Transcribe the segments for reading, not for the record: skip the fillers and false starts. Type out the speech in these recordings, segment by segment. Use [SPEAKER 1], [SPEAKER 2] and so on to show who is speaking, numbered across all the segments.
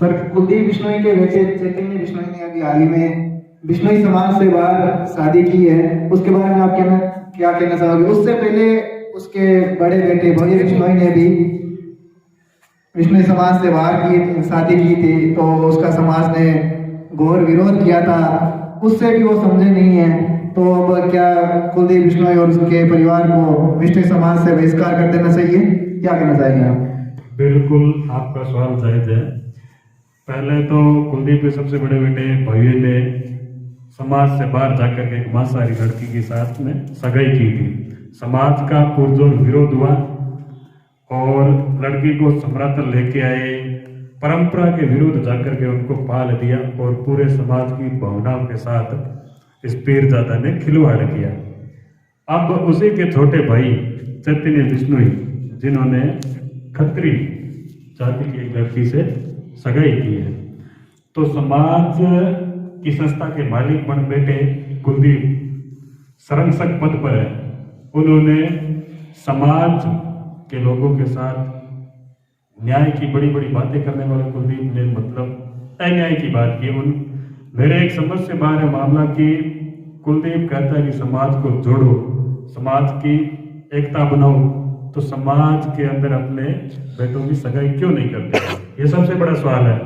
[SPEAKER 1] Sir, Kuldeep Bishnoi के बेटे चैतन्य बिश्नोई ने अभी हाल ही में बिश्नोई समाज से बाहर शादी की है, उसके बारे में आप क्या कहना चाहोगे? उससे पहले उसके बड़े बेटे भव्य बिश्नोई ने भी बिश्नोई समाज से बाहर की शादी की थी, तो उसका समाज ने घोर विरोध किया था, उससे भी वो समझे नहीं है। तो अब क्या कुलदीप बिश्नोई और उसके परिवार को बिश्नोई समाज से बहिष्कार कर देना चाहिए? क्या कहना चाहेंगे आप?
[SPEAKER 2] बिल्कुल, आपका सवाल जायज है। पहले तो कुलदीप के सबसे बड़े बेटे भव्य ने समाज से बाहर जाकर के एक मांसाहारी लड़की के साथ में सगाई की थी। समाज का पुरजोर विरोध हुआ और लड़की को समरातल लेके आए, परंपरा के विरुद्ध जाकर के उनको पाल दिया और पूरे समाज की भावनाओं के साथ इस पीरजादा ने खिलवाड़ किया। अब उसी के छोटे भाई चैतन्य बिश्नोई, जिन्होंने खत्री जाति की एक लड़की से सगाई की है, तो समाज की संस्था के मालिक बन बैठे कुलदीप संरक्षक पद पर है। उन्होंने समाज के लोगों के साथ न्याय की बड़ी बड़ी बातें करने वाले कुलदीप ने मतलब अन्याय की बात की। मेरे एक समझ से बाहर है मामला कि कुलदीप कहता है कि समाज को जोड़ो, समाज की एकता बनाओ, तो समाज के अंदर अपने बेटों की सगाई क्यों नहीं करते? ये सबसे बड़ा सवाल है।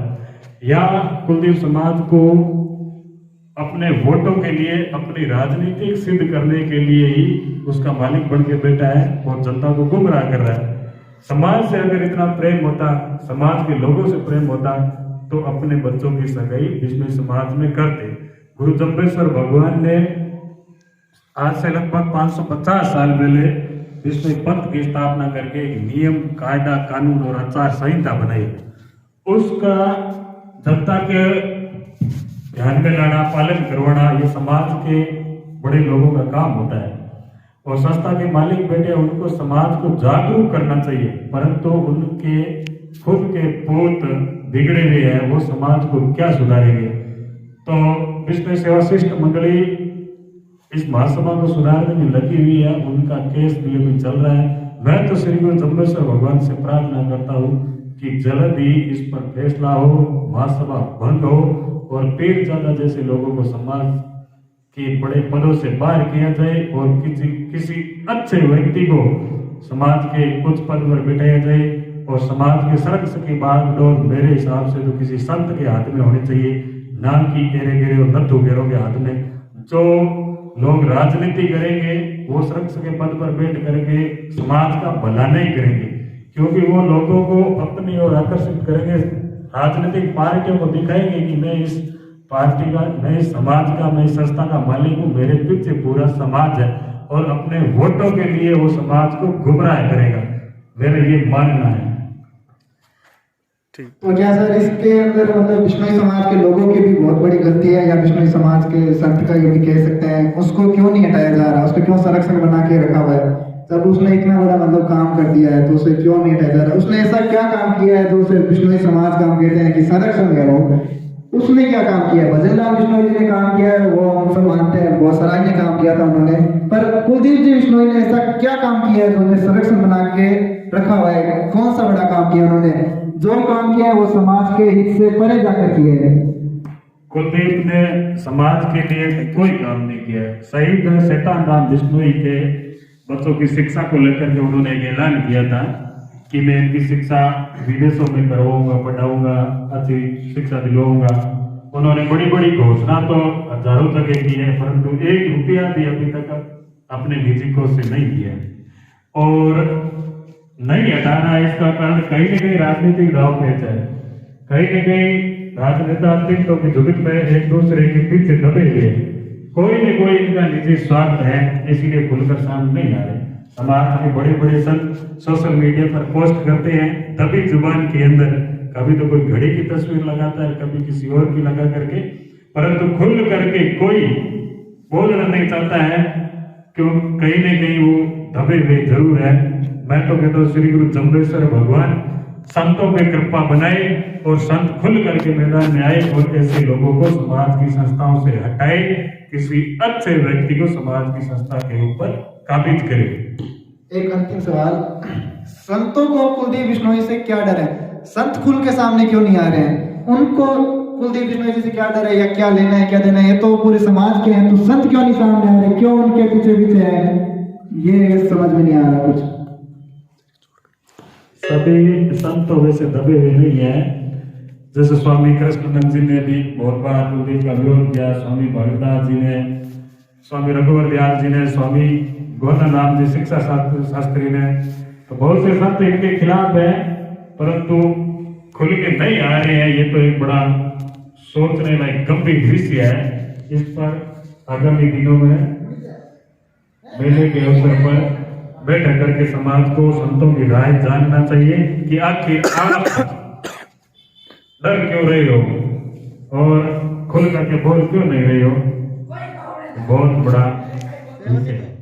[SPEAKER 2] या कुलदीप समाज को अपने वोटों के लिए, अपनी राजनीतिक सिद्ध करने के लिए ही उसका मालिक बन के बैठा है और जनता को गुमराह कर रहा है। समाज से अगर इतना प्रेम होता, समाज के लोगों से प्रेम होता, तो अपने बच्चों की सगाई बिश्नोई समाज में करते। गुरु जम्बेश्वर भगवान ने आज से लगभग 550 साल पहले बिश्नोई पंथ की स्थापना करके एक नियम, कायदा, कानून और आचार संहिता बनाई। उसका जनता के ध्यान में लाना, पालन करवाना, ये समाज के बड़े लोगों का काम होता है। और संस्था के मालिक बैठे, उनको समाज को जागरूक करना चाहिए, परंतु उनके खुद के पूत बिगड़े हुए हैं, वो समाज को क्या सुधारेंगे? तो बिश्नोई सेवा शिष्ट मंडली इस महासभा को सुधारने में लगी हुई है, उनका केस भी चल रहा है। मैं तो श्री गुरु जम्बेश्वर भगवान से प्रार्थना करता हूँ कि जल्द ही इस पर फैसला हो, महासभा बंद हो और पीरजादा जैसे लोगों को समाज के बड़े पदों से बाहर किया जाए और किसी अच्छे व्यक्ति को समाज के कुछ पद पर बिठाया जाए। और समाज के संरक्षण की बागडोर मेरे हिसाब से तो किसी संत के हाथ में होनी चाहिए, ना कि एरे गिरे और नथु गेरों के हाथ में। जो लोग राजनीति करेंगे वो संरक्षण के पद पर बैठ करके समाज का भला नहीं करेंगे, क्योंकि वो लोगों को अपनी ओर आकर्षित करेंगे, राजनीतिक पार्टियों को दिखाएंगे कि मैं इस पार्टी का, मैं इस समाज का, मैं इस संस्था का मालिक हूँ, मेरे पीछे पूरा समाज है, और अपने वोटों के लिए वो समाज को गुमराह करेगा। मेरा ये मानना है।
[SPEAKER 1] तो क्या सर इसके अंदर मतलब बिश्नोई समाज के लोगों की भी बहुत बड़ी गलती है, या बिश्नोई समाज के संत का ये भी कह सकते हैं, उसको क्यों नहीं हटाया जा रहा, उसको क्यों संरक्षण बना के रखा हुआ है? जब उसने इतना बड़ा मतलब काम कर दिया है तो उसे क्यों नहीं हटाया जा रहा? उसने ऐसा क्या काम किया है जो उसे बिश्नोई समाज काम कहते हैं कि संरक्षण है? वो उसने क्या काम किया है? भजन लाल बिश्नोई जी ने काम किया है, वो हम सब मानते हैं, बहुत सराहनीय काम किया था उन्होंने, पर कुलदीप जी बिश्नोई ने ऐसा क्या काम किया है जो उन्हें संरक्षण बना के रखा हुआ है? कौन सा बड़ा काम किया उन्होंने? जो काम किया है वो समाज के हित से परे जाकर किए है।
[SPEAKER 2] कुलदीप ने समाज के लिए कोई काम नहीं किया है। शहीद शैतान राम बिश्नोई के बच्चों की शिक्षा को लेकर के उन्होंने एक ऐलान किया था कि मैं इनकी शिक्षा विदेशों में करवाऊंगा, पढ़ाऊंगा, अच्छी शिक्षा दिलवाऊंगा। उन्होंने बड़ी बड़ी घोषणा तो हजारों जगह की है, परंतु 1 रुपया भी अभी तक अपने निजी कोष से नहीं दिया है। और नहीं हटाना, इसका कारण कहीं न कहीं राजनीतिक दाव पेच है। कहीं न कहीं राजनेता टिकटों की झुगित में एक दूसरे के पीछे दबे हुए, कोई न कोई इनका निजी स्वार्थ है, इसीलिए खुलकर सामने नहीं आ रहे। समाज के बड़े बड़े संत सोशल मीडिया पर पोस्ट करते हैं दबी जुबान के अंदर, कभी तो कोई घड़ी की तस्वीर लगाता है, कभी किसी और की लगा करके, परंतु खुल करके कोई बोलना नहीं चाहता है, क्यों? कहीं न कहीं वो दबे हुए जरूर है। मैं तो कहता हूँ श्री गुरु जम्बेश्वर भगवान संतों पे कृपा बनाए और संत खुल करके मैदान में आए और ऐसे लोगों को समाज की संस्थाओं से हटाए, किसी अच्छे व्यक्ति को समाज की संस्था के ऊपर काबिज करे।
[SPEAKER 1] एक अंतिम सवाल, संतों को कुलदीप बिश्नोई से क्या डर है? संत खुल के सामने क्यों नहीं आ रहे हैं? उनको कुलदीप बिश्नोई जी से क्या डर है या क्या लेना है क्या देना है, ये तो पूरे समाज के हैं, तो संत क्यों नहीं सामने आ रहे, क्यों उनके पीछे पीछे है, ये समझ में नहीं आ रहा कुछ।
[SPEAKER 2] सभी संत तो वैसे दबे हुए नहीं है, जैसे स्वामी कृष्णानंद जी ने भी बहुत बार कुलदीप का विरोध किया, स्वामी भगतदास जी ने, स्वामी रघुवर दयाल जी ने, स्वामी गौतम राम जी शिक्षा शास्त्री ने, तो बहुत से संत इनके खिलाफ है, परंतु खुल के नहीं आ रहे हैं। ये तो एक बड़ा सोचने लायक गंभीर विषय है। इस पर आगामी दिनों में मेले के अवसर पर बैठक करके समाज को संतों की राय जानना चाहिए कि आखिर आप डर क्यों रहे हो और खुल करके बोल क्यों नहीं रहे हो। बहुत बड़ा विषय है।